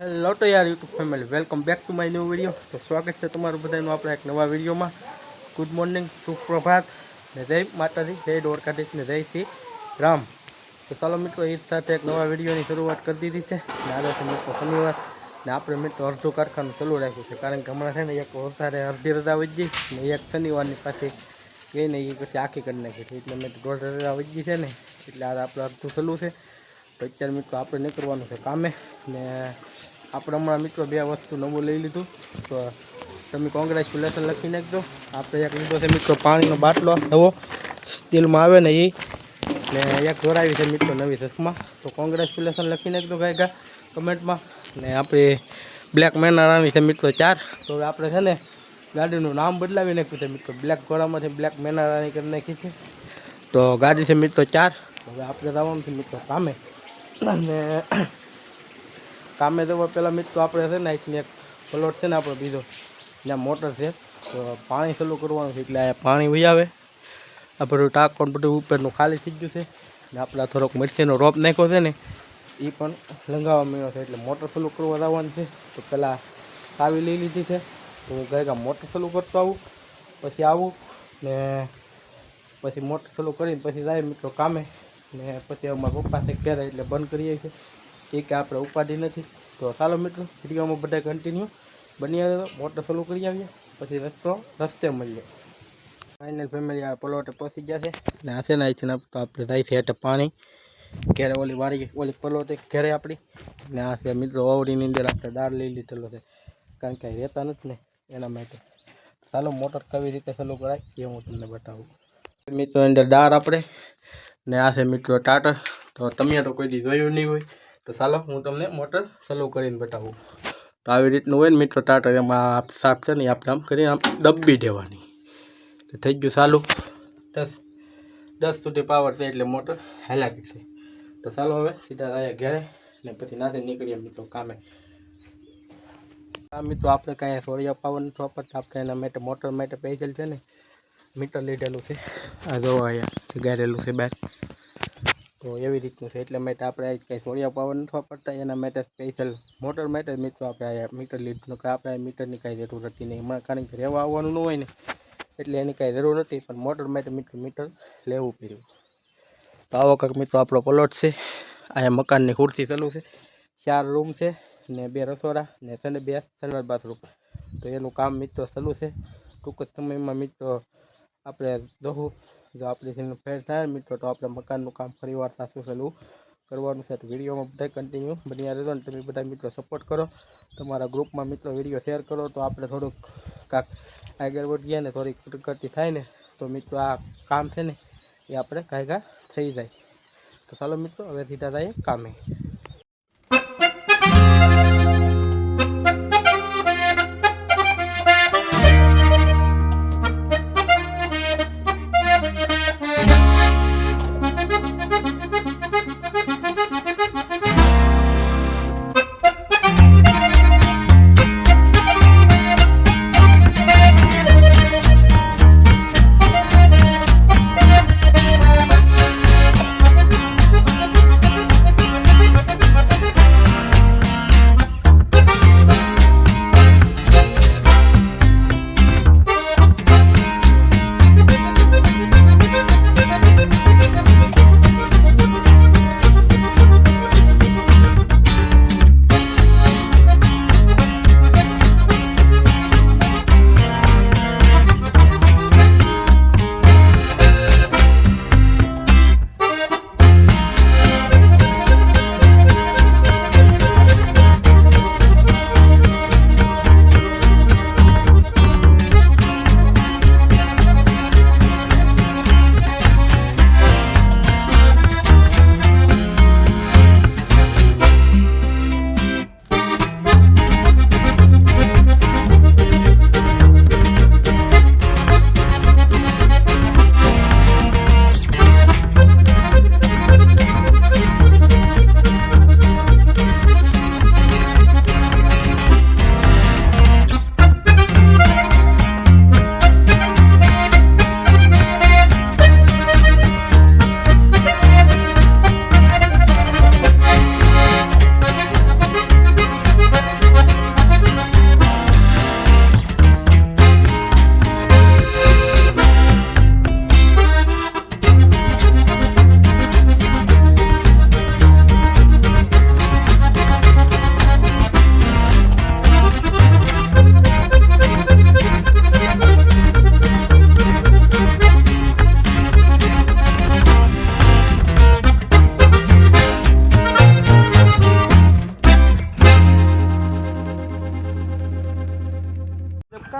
Hello તો યાર YouTube family welcome back to my new video. તો સ્વાગત છે તમારું બધાનું આપણા એક નવા વિડીયોમાં. ગુડ મોર્નિંગ, સુપ્રભાત ને જય માતાજી, જય દ્વારકાધીશ ને જય શ્રી રામ. તો ચાલો મિત્રો, એ સાથે એક નવા વિડીયોની શરૂઆત કરી દીધી છે ને આજે છે મિત્રો શનિવાર ને આપણે મિત્રો અડધું કારખાનું ચાલુ રાખ્યું છે કારણ કે હમણાં છે ને એક વધારે અડધી રજા વધી ગઈ ને એક શનિવારની પાછી ગઈને એ પછી આખી કરી નાખી છે એટલે મેં દોઢ રજા વધી છે ને એટલે આજે આપણે અડધું ચાલુ છે. તો અત્યારે મિત્રો આપણે નીકળવાનું છે કામે ને આપણે હમણાં મિત્રો બે વસ્તુ નવું લઈ લીધું તો તમે કોંગ્રેચ્યુલેશન લખી નાખજો. આપણે એક લીધો છે મિત્રો પાણીનો બાટલો નવો સ્ટીલમાં આવે ને એ ને એક જોરાવી છે મિત્રો નવી ચશ્મા. તો કોંગ્રેચ્યુલેશન લખી નાખજો ગાયગા કમેન્ટમાં. ને આપણે બ્લેક મેનારાની છે મિત્રો 4. તો હવે આપણે છે ને ગાડીનું નામ બદલાવી નાખ્યું છે મિત્રો, બ્લેક ઘોડામાંથી બ્લેક મેનારાની કરી નાખી છે. તો ગાડી છે મિત્રો 4. હવે આપણે જવાનું છે મિત્રો કામે અને કામે જવા પહેલાં મિત્રો આપણે છે ને એક પ્લોટ છે ને આપણો બીજો ત્યાં મોટર છે તો પાણી ચાલુ કરવાનું છે એટલે આ પાણી વહી આવે. આ બધું ટાંકવાનું બધું ઉપરનું ખાલી થઈ ગયું છે ને આપણે થોડોક મરચીનો રોપ નાખ્યો છે ને એ પણ લંગાવવા મળ્યો છે એટલે મોટર ચાલુ કરવા આવવાનું છે. તો પહેલાં ચાવી લઈ લીધી છે તો હું ગઈ મોટર ચાલુ કરતો આવું પછી આવું ને પછી મોટર ચાલુ કરીને પછી જાય મિત્રો કામે ને પછી અમારા પપ્પા છે ઘેરે એટલે બંધ કરીએ છીએ એ કે આપણે ઉપાધિ નથી. તો ચાલો મિત્રો વિડીયોમાં બધા કન્ટિન્યુ બની આવે મોટર ચાલુ કરી આવીએ પછી રસ્તે મળીએ. ફાઇનલ ફેમિલી આ પલોટે પહોંચી ગયા છે ને આ છે ને તો આપણે જાય છે એટલે પાણી ઘેરે ઓલી વારી ઓલી પલોટે ઘેરે આપણી ને આ છે મિત્રો ઓવડીની અંદર આપણે દાળ લઈ લીધેલો છે કારણ કે રહેતા નથી ને એના માટે. ચાલો મોટર કેવી રીતે ચાલુ કરાય એ હું તમને બતાવું. મિત્રો અંદર દાળ આપણે ને આ છે મિત્રો ટાટર. તો તમે તો કોઈ દી જોયું નહીં હોય તો ચાલો હું તમને મોટર ચાલુ કરીને બતાવું. તો આવી રીતનું હોય ને મિત્રો ટાટર એમાં શાક છે ને આપણે આમ કરીને આમ દબી દેવાની તો થઈ ગયું ચાલુ. 10 સુધી પાવર છે એટલે મોટર હાલાકી છે. તો ચાલો હવે સીધા આવ્યા ઘેરે ને પછી નાથી નીકળીએ મિત્રો કામે. આ મિત્રો આપણે કાંઈ સોળિયા પાવર નથી વાપરતા, આપણે એના માટે મોટર માટે પેજલ છે ને મીટર લીધેલું છે આ જોવા અહીંયા ગારેલું છે બહાર. તો એવી રીતનું છે એટલે માટે આપણે કંઈ સોળિયા પાવર નથી વાપરતા એના માટે સ્પેશિયલ મોટર માટે મિત્રો આપણે અહીંયા મીટર લીધું. કે આપણે મીટરની કાંઈ જરૂર હતી નહીં હમણાં કારણ કે રહેવા આવવાનું ન હોય ને એટલે એની કાંઈ જરૂર નથી પણ મોટર માટે મીટર લેવું પડ્યું. તો આવો કંઈક મિત્રો આપણો પ્લોટ છે. અહીંયા મકાનની ખુરશી ચાલુ છે, 4 રૂમ છે ને 2 રસોડા ને 2 સંડાસ બાથરૂમ. તો એનું કામ મિત્રો ચાલુ છે. ટૂંક જ સમયમાં મિત્રો આપણે જોવું જો આપણે જેનું ફેર થાય મિત્રો તો આપણે મકાનનું કામ ફરીવાર પાછું ચાલુ કરવાનું છે. તો વિડીયોમાં બધા કન્ટિન્યુ બન્યા રહેજો અને તમે બધા મિત્રો સપોર્ટ કરો, તમારા ગ્રુપમાં મિત્રો વિડીયો શેર કરો તો આપણે થોડુંક કાંક આગળ વધીએ ને થોડીક પ્રગતિ થાય ને તો મિત્રો આ કામ છે ને એ આપણે કાયગા થઈ જાય. તો ચાલો મિત્રો હવે સીધા જઈએ કામે.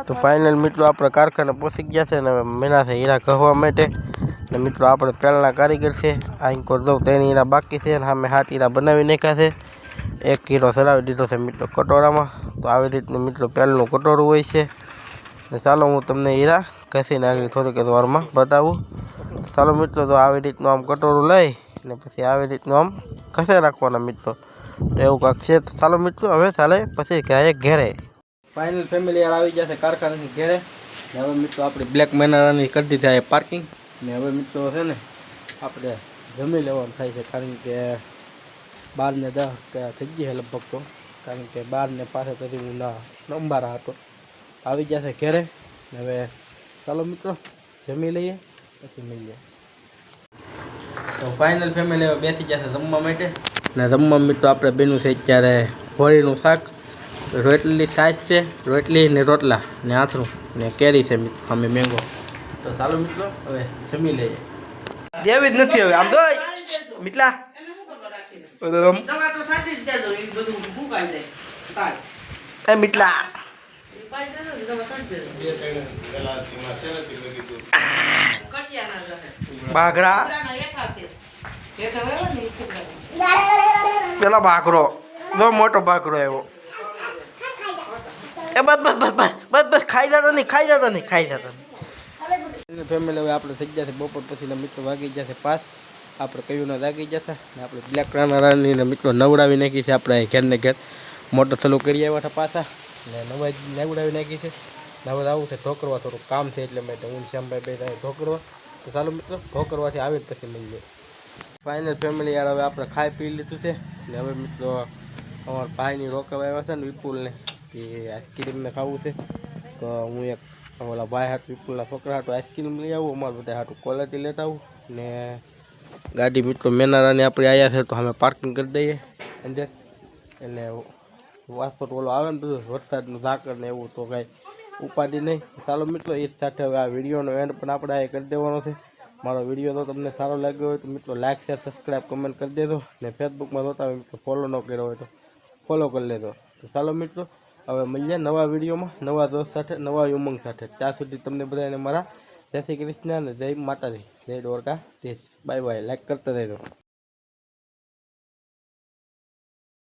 તો ફાઇનલ મિત્રો આપણે કારખાને પહોંચી ગયા છે ને મેના છે હીરા કહવા માટે ને મિત્રો આપણે પહેલાંના કારીગર છે અહીં કોર દઉં 3 હીરા બાકી છે અને સામે 7 હીરા બનાવી નાખ્યા છે. 1 હીરો ચડાવી દીધો છે મિત્રો કટોરામાં. તો આવી રીતનું મિત્રો પહેલનું કટોરું હોય છે. ને ચાલો હું તમને હીરા ઘસીને આગળ થોડીક વારમાં બતાવું. ચાલો મિત્રો તો આવી રીતનું આમ કટોરું લઈ ને પછી આવી રીતનું આમ ઘસે રાખવાના મિત્રો. તો એવું કાંક છે. તો ચાલો મિત્રો હવે ચાલે પછી ગયા ઘેરે. ફાઇનલ ફેમિલી યાર આવી જશે કારખાનાથી ઘેરે ને હવે મિત્રો આપણે બ્લેક મેનારાની કરી દીધી આ પાર્કિંગ ને હવે મિત્રો છે ને આપણે જમી લેવાનું થાય છે કારણ કે 12 ને 10 કે થઈ ગયા લગભગ તો કારણ કે 12 ને પાસે પછી હું અંબારા હતો આવી જશે ઘેરે ને હવે ચાલો મિત્રો જમી લઈએ પછી મળીએ. તો ફાઇનલ ફેમિલી હવે બેસી જશે જમવા માટે ને જમવા મિત્રો આપણે બેનું છે અત્યારે હોળીનું શાક રોટલી સાઈઝ છે રોટલી ને રોટલા ને આથરું ને કેરી છે મિત્રો અમે મેંગો. તો ચાલો મિત્રો હવે જમી લઈએ. દેવી જ નથી હવે આમ તો મિટલા એ મિટલા બાઘરા પેલા બાઘરો બહુ મોટો બાઘરો આવ્યો. એ બસ બસ બસ બસ બસ બસ ખાઈ જતા નહીં ફેમિલી હવે આપણે થઈ જશે બપોર પછી મિત્રો વાગી જશે 5 આપણે કયું ના વાગી જતા ને આપણે બ્લેક રાની મિત્રો નવડાવી નાખી છે આપણે ઘેર ને ઘેર મોટર ચાલુ કરી આવ્યા હતા પાછા ને નવડાવી નાખી છે. હવે આવું છે ઢોકરવા થોડું કામ છે એટલે મેં હું શ્યામભાઈ બે થાય ઢોકરવા. તો ચાલો મિત્રો ઢોકરવાથી આવી જ પછી મળીએ. ફાઇનલ ફેમિલી યાર હવે આપણે ખાઈ પી લીધું છે ને હવે મિત્રો અમારા ભાઈની રોકાવા આવ્યા છે ને વિપુલને કે આઈસ્ક્રીમને ખાવું છે. તો હું એક ઓલા ભાઈ હાટું વિપુલના છોકરા હાટું આઈસ્ક્રીમ લઈ આવું અમારે બધા હાટું ક્વોલિટી લેતા આવું ને ગાડી મિત્રો મેનારાની આપણે આવ્યા છે તો અમે પાર્કિંગ કરી દઈએ અંદર એટલે વાસપટ ઓલો આવે ને બધું વરસાદનું ઝાકર ને એવું તો કાંઈ ઉપાડી નહીં. ચાલો મિત્રો એ સાથે હવે આ વિડીયોનો એન્ડ પણ આપણે આ કરી દેવાનો છે. મારો વિડીયો તો તમને સારો લાગ્યો હોય તો મિત્રો લાઈક શેર સબસ્ક્રાઈબ કમેન્ટ કરી દેજો ને ફેસબુકમાં જોતા હોય મિત્રો ફોલો ન કર્યો હોય તો ફોલો કરી લેજો. તો ચાલો મિત્રો હવે મળીએ નવા વિડીયોમાં નવા દોસ્ત સાથે નવા ઉમંગ સાથે. ત્યાં સુધી તમને બધાને મારા જય શ્રી કૃષ્ણ અને જય માતાજી જય દ્વારકા. Bye bye. લાઈક કરતા રહેજો.